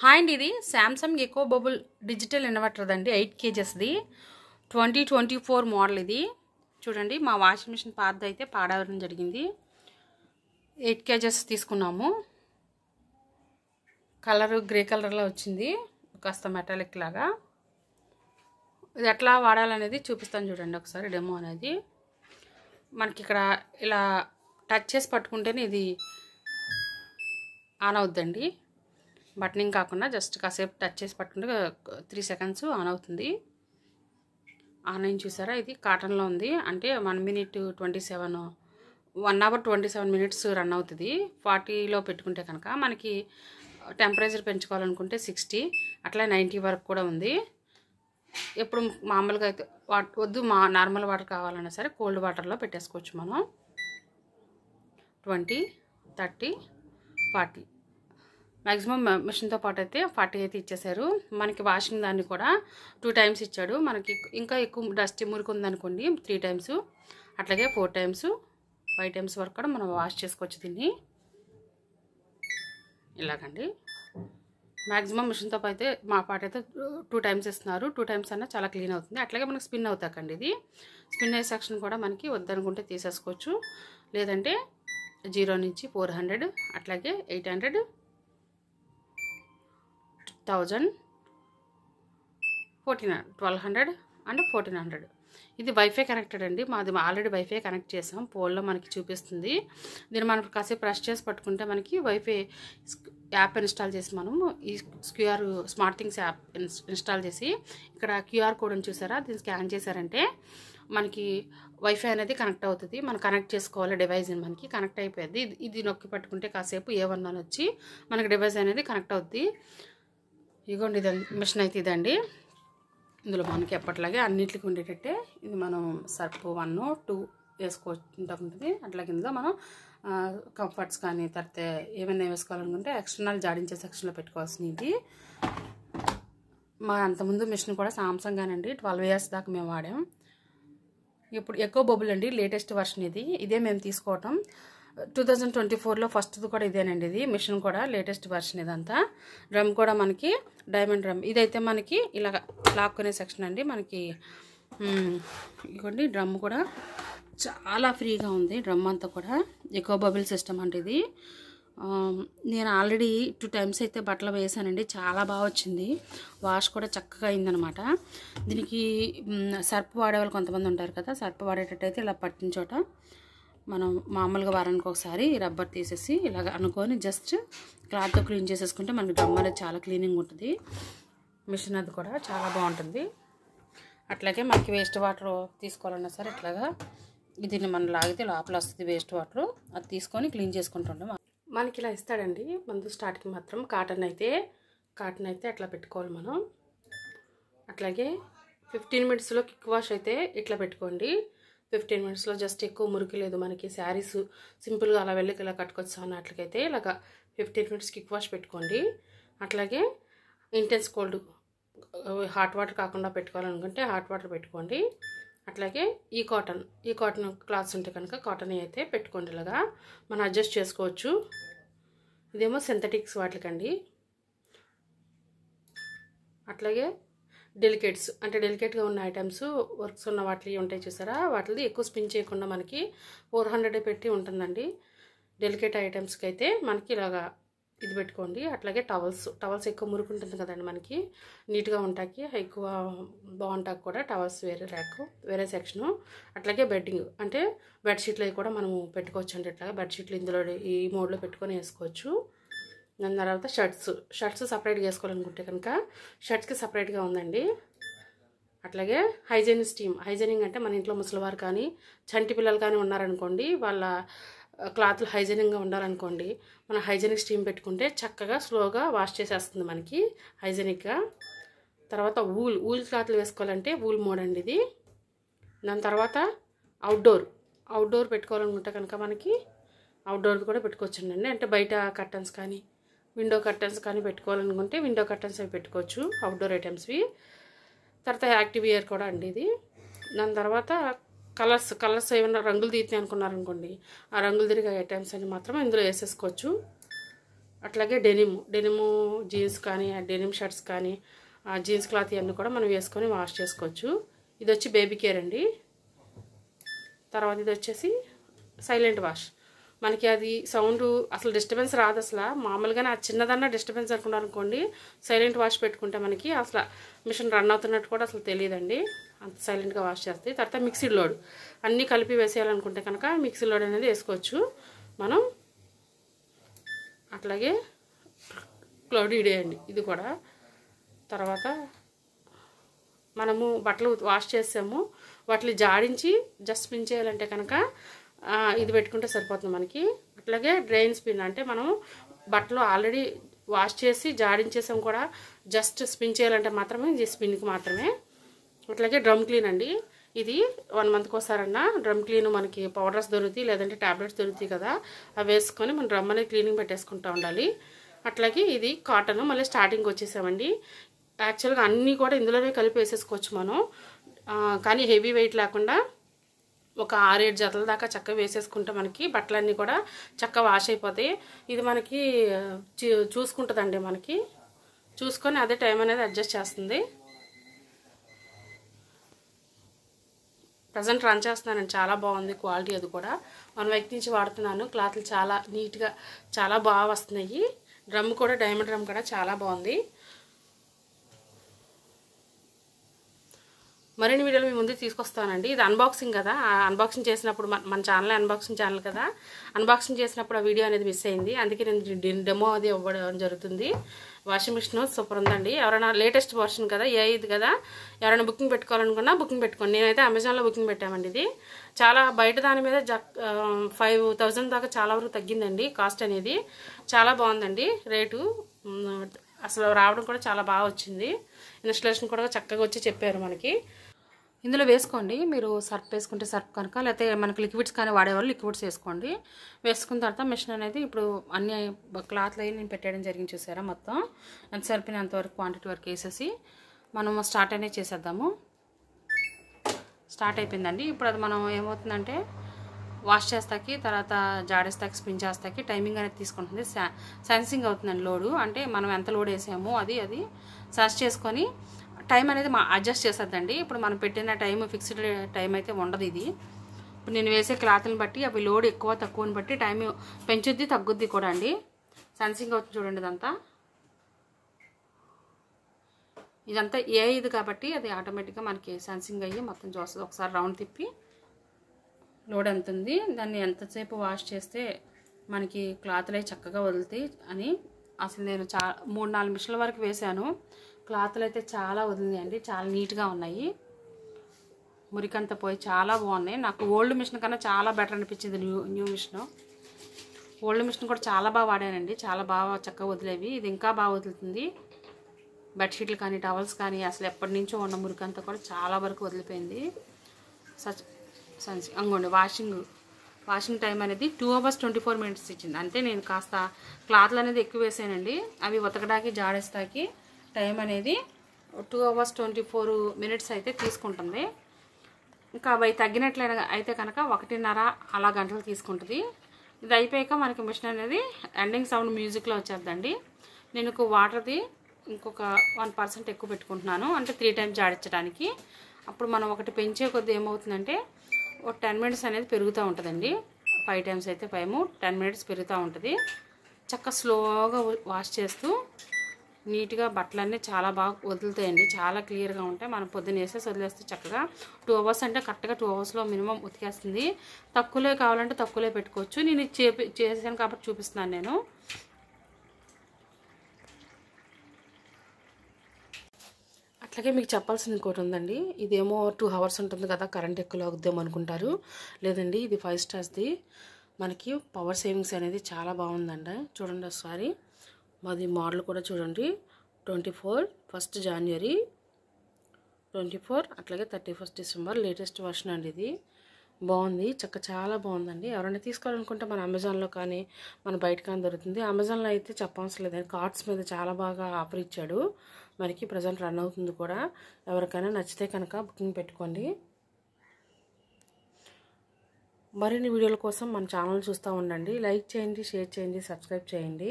Hi అండి, ఇది Samsung eco bubble digital inverter అండి. 8 kgsది 2024 మోడల్. ఇది చూడండి, మా వాషింగ్ మిషన్ పాతది అయితే పాడవడం జరిగింది. 8 kgs తీసుకున్నాము. కలర్ గ్రే కలర్లో వచ్చింది, కాస్త మెటాలిక్ లాగా. ఇది ఎట్లా వాడాలనేది చూపిస్తాను చూడండి ఒకసారి, డెమో అనేది. మనకి ఇక్కడ ఇలా టచ్ చేసి పట్టుకుంటేనే ఇది ఆన్ అవుద్దండి. బటనింగ్ కాకుండా జస్ట్ కాసేపు టచ్ చేసి పట్టుకుంటే 3 seconds ఆన్ అవుతుంది. ఆన్ అయింది చూసారా? ఇది కాటన్లో ఉంది, అంటే 1 minute 27 1 hour 27 minutes రన్ అవుతుంది. 40లో పెట్టుకుంటే కనుక మనకి టెంపరేచర్ పెంచుకోవాలనుకుంటే 60, అట్లా 90 వరకు కూడా ఉంది. ఎప్పుడు మామూలుగా అయితే వద్దు, నార్మల్ వాటర్ కావాలన్నా సరే కోల్డ్ వాటర్లో పెట్టేసుకోవచ్చు మనం. 20, 30, 40 మ్యాక్సిమం మిషన్తో పాటు అయితే 40 అయితే ఇచ్చేసారు. మనకి వాషింగ్ దాన్ని కూడా 2 times ఇచ్చాడు. మనకి ఇంకా ఎక్కువ డస్ట్ మురికి ఉందనుకోండి 3 times, అట్లాగే 4 times 5 times వరకు కూడా మనం వాష్ చేసుకోవచ్చు దీన్ని. ఇలాగండి, మ్యాక్సిమం మిషన్తో అయితే మా పాట అయితే 2 times ఇస్తున్నారు. 2 times అన్నా చాలా క్లీన్ అవుతుంది. అట్లాగే మనకి స్పిన్ అవుతాకండి. ఇది స్పిన్ అయ్యే సెక్షన్ కూడా మనకి వద్దనుకుంటే తీసేసుకోవచ్చు, లేదంటే 0 నుంచి 400, అట్లాగే 800, 1000, 1200 అండ్ 1400. ఇది వైఫై కనెక్టెడ్ అండి. మాది ఆల్రెడీ వైఫై కనెక్ట్ చేసాం. పోల్లో మనకి చూపిస్తుంది. దీన్ని మనం కాసేపు ప్రెస్ చేసి పట్టుకుంటే మనకి వైఫై యాప్ ఇన్స్టాల్ చేసి మనము ఈ QR smart things app install చేసి ఇక్కడ క్యూఆర్ కోడ్ని చూసారా, దీన్ని స్కాన్ చేశారంటే మనకి వైఫై అనేది కనెక్ట్ అవుతుంది. మనం కనెక్ట్ చేసుకోవాలి డివైస్, మనకి కనెక్ట్ అయిపోయింది. ఇది నొక్కి పట్టుకుంటే కాసేపు A1 అని వచ్చి మనకి డివైస్ అనేది కనెక్ట్ అవుద్ది. ఇదిగోండి, ఇది మిషన్ అయితే ఇదండి. ఇందులో మనకి ఎప్పట్లాగే అన్నిటికి ఉండేటట్టే ఇది మనం సర్ప్ 1, 2 వేసుకోవచ్చు. అట్లాగే ఇందులో మనం కంఫర్ట్స్ కానీ తర్వాత ఏమైనా వేసుకోవాలనుకుంటే ఎక్స్టర్నల్ జాడించే సెక్షన్లో పెట్టుకోవాల్సింది. ఇది మా అంతకుముందు మిషన్ కూడా సామ్సంగ్ అండి, 12 years దాకా మేము వాడాం. ఇప్పుడు ఎకో బబుల్ అండి, లేటెస్ట్ వర్షన్. ఇదే మేము తీసుకోవటం 2024లో ఫస్ట్ది కూడా ఇదేనండి. ఇది మిషన్ కూడా లేటెస్ట్ వర్షన్. ఇదంతా డ్రమ్ కూడా మనకి డైమండ్ డ్రమ్. ఇదైతే మనకి ఇలా లాక్కునే సెక్షన్ అండి. మనకి ఇదిగోండి, డ్రమ్ కూడా చాలా ఫ్రీగా ఉంది. డ్రమ్ అంతా కూడా ఎకో బబుల్ సిస్టమ్ అంటే ఇది. నేను ఆల్రెడీ 2 times అయితే బట్టలు వేసానండి. చాలా బాగా వచ్చింది, వాష్ కూడా చక్కగా అయిందనమాట. దీనికి సర్ప్ వాడేవాళ్ళు కొంతమంది ఉంటారు కదా, సర్ప్ వాడేటట్టయితే ఇలా పట్టిన చోట మనం మామూలుగా వారానికి ఒకసారి రబ్బర్ తీసేసి ఇలాగ అనుకొని జస్ట్ క్లాత్తో క్లీన్ చేసేసుకుంటే మనకి డ్రమ్ అనేది చాలా క్లీనింగ్ ఉంటుంది. మిషన్ అది కూడా చాలా బాగుంటుంది. అట్లాగే మనకి వేస్ట్ వాటర్ తీసుకోవాలన్నా సరే ఇట్లాగా దీన్ని మనం లాగితే లోపల వస్తుంది వేస్ట్ వాటర్, అది తీసుకొని క్లీన్ చేసుకుంటుంటాం. మనకి ఇలా ఇస్తాడండి ముందు స్టార్టింగ్ మాత్రం. కాటన్ అయితే అట్లా పెట్టుకోవాలి మనం. అట్లాగే 15 minutesలో కిక్ వాష్ అయితే ఇట్లా పెట్టుకోండి. 15 minutesలో జస్ట్ ఎక్కువ మురికి లేదు మనకి. శారీస్ సింపుల్గా అలా వెళ్ళి ఇలా కట్టుకోవచ్చు అన్నట్లకైతే ఇలాగ 15 minutes కిక్ వాష్ పెట్టుకోండి. అట్లాగే ఇంటెన్స్ కోల్డ్ హాట్ వాటర్ కాకుండా పెట్టుకోవాలనుకుంటే హాట్ వాటర్ పెట్టుకోండి. అట్లాగే ఈ కాటన్ క్లాత్స్ ఉంటే కనుక కాటన్ అయితే పెట్టుకోండి. ఇలాగా మనం అడ్జస్ట్ చేసుకోవచ్చు. ఇదేమో సింథటిక్స్ వాటికండి. అట్లాగే డెలికేట్స్ అంటే డెలికేట్గా ఉన్న ఐటమ్స్, వర్క్స్ ఉన్న వాటివి ఉంటాయి చూసారా, వాటిది ఎక్కువ స్పిన్ చేయకుండా మనకి 400 పెట్టి ఉంటుందండి. డెలికేట్ ఐటమ్స్కి అయితే మనకి ఇలాగా ఇది పెట్టుకోండి. అట్లాగే టవల్స్ ఎక్కువ మురికి ఉంటుంది కదండి మనకి, నీట్గా ఉంటాకి ఎక్కువ బాగుంటాకి కూడా టవల్స్ వేరే ర్యాక్ వేరే సెక్షను. అట్లాగే బెడ్డింగ్ అంటే బెడ్షీట్లు కూడా మనము పెట్టుకోవచ్చు అండి. ఇట్లాగా బెడ్షీట్లు ఇందులో ఈ మోడ్లో పెట్టుకొని వేసుకోవచ్చు. దాని తర్వాత షర్ట్స్ సపరేట్గా వేసుకోవాలనుకుంటే కనుక షర్ట్స్కి సపరేట్గా ఉందండి. అట్లాగే హైజీనింగ్ అంటే మన ఇంట్లో ముసలివారు కానీ చంటి పిల్లలు కానీ ఉన్నారనుకోండి, వాళ్ళ క్లాత్లు హైజీనింగ్గా ఉండాలనుకోండి, మన హైజీనిక్ స్టీమ్ పెట్టుకుంటే చక్కగా స్లోగా వాష్ చేసేస్తుంది మనకి హైజీనిక్గా. తర్వాత ఊల్ క్లాత్లు వేసుకోవాలంటే ఊల్ మోడ్ అండి ఇది. దాని తర్వాత అవుట్డోర్ పెట్టుకోవాలనుకుంటే కనుక మనకి అవుట్డోర్ కూడా పెట్టుకోవచ్చండి. అంటే బయట కర్టన్స్ కానీ విండో కర్టన్స్ కానీ పెట్టుకోవాలనుకుంటే విండో కర్టన్స్ అవి పెట్టుకోవచ్చు అవుట్డోర్ ఐటమ్స్వి. తర్వాత యాక్టివ్ ఇయర్ కూడా అండి ఇది. దాని తర్వాత కలర్స్ ఏమైనా రంగులు తీరుతాయి అనుకున్నారనుకోండి, ఆ రంగులు తిరిగే ఐటమ్స్ అని మాత్రం ఇందులో వేసేసుకోవచ్చు. అట్లాగే డెనిము జీన్స్ కానీ డెనిమ్ షర్ట్స్ కానీ జీన్స్ క్లాత్ ఇవన్నీ కూడా మనం వేసుకొని వాష్ చేసుకోవచ్చు. ఇది వచ్చి బేబీ కేర్ అండి. తర్వాత ఇది వచ్చేసి సైలెంట్ వాష్. మనకి అది సౌండ్ అసలు డిస్టర్బెన్స్ రాదు. అసలు మామూలుగానే ఆ చిన్నదన్నా డిస్టర్బెన్స్ అనుకున్నారు అనుకోండి, సైలెంట్ వాష్ పెట్టుకుంటే మనకి అసలు మిషన్ రన్ అవుతున్నట్టు కూడా అసలు తెలియదండి, అంత సైలెంట్గా వాష్ చేస్తాయి. తర్వాత మిక్సీ లోడ్ అన్నీ కలిపి వేసేయాలనుకుంటే కనుక మిక్సీ లోడ్ అనేది వేసుకోవచ్చు మనం. అట్లాగే క్లౌడ్ ఇడే అండి ఇది కూడా. తర్వాత మనము బట్టలు వాష్ చేసాము, వాటిని జాడించి జస్ట్ స్పిన్ చేయాలంటే కనుక ఇది పెట్టుకుంటే సరిపోతుంది మనకి. అట్లాగే డ్రైన్ స్పిన్ అంటే మనం బట్టలు ఆల్రెడీ వాష్ చేసి జాడించేసాం కూడా, జస్ట్ స్పిన్ చేయాలంటే మాత్రమే ఇది స్పిన్కి మాత్రమే. అట్లాగే డ్రమ్ క్లీన్ అండి. ఇది 1 మంత్కి ఒకసారన్నా డ్రమ్ క్లీన్ మనకి పౌడర్స్ దొరుకుతాయి, లేదంటే ట్యాబ్లెట్స్ దొరుకుతాయి కదా, అవి వేసుకొని మనం డ్రమ్ అనేది క్లీనింగ్ పెట్టేసుకుంటూ ఉండాలి. అట్లాగే ఇది కాటన్. మళ్ళీ స్టార్టింగ్ వచ్చేసామండి. యాక్చువల్గా అన్నీ కూడా ఇందులోనే కలిపి వేసేసుకోవచ్చు మనం, కానీ హెవీ వెయిట్ లేకుండా ఒక 6-7 జతల దాకా చక్కగా వేసేసుకుంటే మనకి బట్టలన్నీ కూడా చక్కగా వాష్ అయిపోతాయి. ఇది మనకి చూసుకుంటుందండి, మనకి చూసుకొని అదే టైం అనేది అడ్జస్ట్ చేస్తుంది. ప్రజెంట్ రన్ చేస్తున్నానండి, చాలా బాగుంది క్వాలిటీ. అది కూడా 1 వీక్ నుంచి వాడుతున్నాను. క్లాత్లు చాలా నీట్గా చాలా బాగా వస్తున్నాయి. డ్రమ్ కూడా డైమండ్ డ్రమ్ కూడా చాలా బాగుంది. మరిన్ని వీడియోలు మీ ముందు తీసుకొస్తానండి. ఇది అన్బాక్సింగ్ కదా, అన్బాక్సింగ్ చేసినప్పుడు మన ఛానల్ అన్బాక్సింగ్ ఛానల్ కదా, అన్బాక్సింగ్ చేసినప్పుడు ఆ వీడియో అనేది మిస్ అయింది, అందుకే నేను డెమో అది ఇవ్వడం జరుగుతుంది. వాషింగ్ మిషన్ సూపర్ ఉందండి. ఎవరైనా లేటెస్ట్ వర్షన్ కదా, ఇది కదా, ఎవరైనా బుకింగ్ పెట్టుకోవాలనుకున్నా బుకింగ్ పెట్టుకోండి. నేనైతే అమెజాన్లో బుకింగ్ పెట్టామండి. ఇది చాలా బయట దాని మీద 5,000 దాకా చాలా వరకు తగ్గిందండి కాస్ట్ అనేది. చాలా బాగుందండి రేటు, అసలు రావడం కూడా చాలా బాగా వచ్చింది. ఇన్స్టలేషన్ కూడా చక్కగా వచ్చి చెప్పారు మనకి. ఇందులో వేసుకోండి, మీరు సర్ఫ్ వేసుకుంటే సర్ఫ్ కనుక, లేకపోతే మనకి లిక్విడ్స్ కానీ వాడేవాళ్ళు లిక్విడ్స్ వేసుకోండి. వేసుకున్న తర్వాత మిషన్ అనేది ఇప్పుడు అన్ని క్లాత్లు అవి నేను పెట్టడం జరిగింది చూసారా. మొత్తం ఎంత సరిపోయినంతవరకు క్వాంటిటీ వరకు వేసేసి మనం స్టార్ట్ అనేది చేసేద్దాము. స్టార్ట్ అయిపోయిందండి. ఇప్పుడు అది మనం ఏమవుతుందంటే వాష్ చేస్తాకి, తర్వాత జాడేస్తాకి, స్పిన్ చేస్తాకి టైమింగ్ అనేది తీసుకుంటుంది. సెన్సింగ్ అవుతుందండి లోడు, అంటే మనం ఎంత లోడ్ వేసామో అది సెర్చ్ చేసుకొని టైం అనేది అడ్జస్ట్ చేసేద్దండి. ఇప్పుడు మనం పెట్టిన టైం ఫిక్స్డ్ టైం అయితే ఉండదు. ఇది ఇప్పుడు నేను వేసే క్లాత్ని బట్టి అవి లోడ్ ఎక్కువ తక్కువని బట్టి టైం పెంచుద్ది తగ్గుద్ది కూడా అండి. సెన్సింగ్ అవుతుంది చూడండి. ఇదంతా ఇది కాబట్టి అది ఆటోమేటిక్గా మనకి సెన్సింగ్ అయ్యి మొత్తం చూస్తుంది. ఒకసారి రౌండ్ తిప్పి లోడ్ ఎంత ఉంది, దాన్ని ఎంతసేపు వాష్ చేస్తే మనకి క్లాత్లు అవి చక్కగా వదులుతాయి అని. అసలు నేను 3-4 మిషన్ల వరకు వేసాను. క్లాత్లు అయితే చాలా వదిలినాయండి, చాలా నీట్గా ఉన్నాయి. మురికంతా పోయి చాలా బాగున్నాయి. నాకు ఓల్డ్ మిషన్ కన్నా చాలా బెటర్ అనిపించింది న్యూ మిషన్. ఓల్డ్ మిషన్ కూడా చాలా బాగా వాడానండి, చాలా బాగా చక్కగా వదిలేవి. ఇది ఇంకా బాగా వదులుతుంది. బెడ్షీట్లు కానీ టవల్స్ కానీ అసలు ఎప్పటి నుంచో ఉన్న మురికంతా కూడా చాలా వరకు వదిలిపోయింది. అంగోండి వాషింగ్ టైం అనేది 2 hours 24 minutes ఇచ్చింది. అంటే నేను కాస్త క్లాత్లు అనేది ఎక్కువ వేసానండి, అవి ఉతకడానికి జాడేస్తాకి టైం అనేది 2 hours 24 minutes అయితే తీసుకుంటుంది. ఇంకా అవి తగ్గినట్లే అయితే కనుక 1.5 అలా గంటలు తీసుకుంటుంది. ఇది అయిపోయాక మనకి మిషన్ అనేది ఎండింగ్ సౌండ్ మ్యూజిక్లో వచ్చేద్దండి. నేను వాటర్ది ఇంకొక 1% ఎక్కువ పెట్టుకుంటున్నాను, అంటే 3 times జాడించడానికి. అప్పుడు మనం ఒకటి పెంచే కొద్ది ఏమవుతుందంటే ఒక 10 minutes అనేది పెరుగుతూ ఉంటుందండి. 5 times అయితే 10 minutes పెరుగుతూ ఉంటుంది. చక్కగా స్లోగా వాష్ చేస్తూ నీట్గా బట్టలన్నీ చాలా బాగా వదులుతాయండి, చాలా క్లియర్గా ఉంటాయి. మనం పొద్దున్న వేసేసి వదిలేస్తే చక్కగా 2 hours అంటే కరెక్ట్గా 2 hours మినిమం ఉతికేస్తుంది. తక్కువలే కావాలంటే తక్కువలే పెట్టుకోవచ్చు. నేను చేసాను కాబట్టి చూపిస్తున్నాను నేను. అట్లాగే మీకు చెప్పాల్సింది ఇంకోటి ఉందండి. ఇదేమో 2 hours ఉంటుంది కదా, కరెంట్ ఎక్కువ లాగుద్దాం అనుకుంటారు. లేదండి, ఇది 5 stars మనకి పవర్ సేవింగ్స్ అనేది చాలా బాగుందండి. చూడండి ఒకసారి మాది మోడల్ కూడా చూడండి. 1st January 24, అట్లాగే 31st December లేటెస్ట్ వర్షన్ అండి. ఇది బాగుంది, చాలా బాగుందండి. ఎవరైనా తీసుకోవాలనుకుంటే మన అమెజాన్లో కానీ మన బయట కానీ దొరుకుతుంది. అమెజాన్లో అయితే చెప్పవసరం లేదండి, కార్డ్స్ మీద చాలా బాగా ఆఫర్ ఇచ్చాడు మనకి. ప్రజెంట్ రన్ అవుతుంది కూడా. ఎవరికైనా నచ్చితే కనుక బుకింగ్ పెట్టుకోండి. మరిన్ని వీడియోల కోసం మన ఛానల్ చూస్తూ ఉండండి. లైక్ చేయండి, షేర్ చేయండి, సబ్స్క్రైబ్ చేయండి.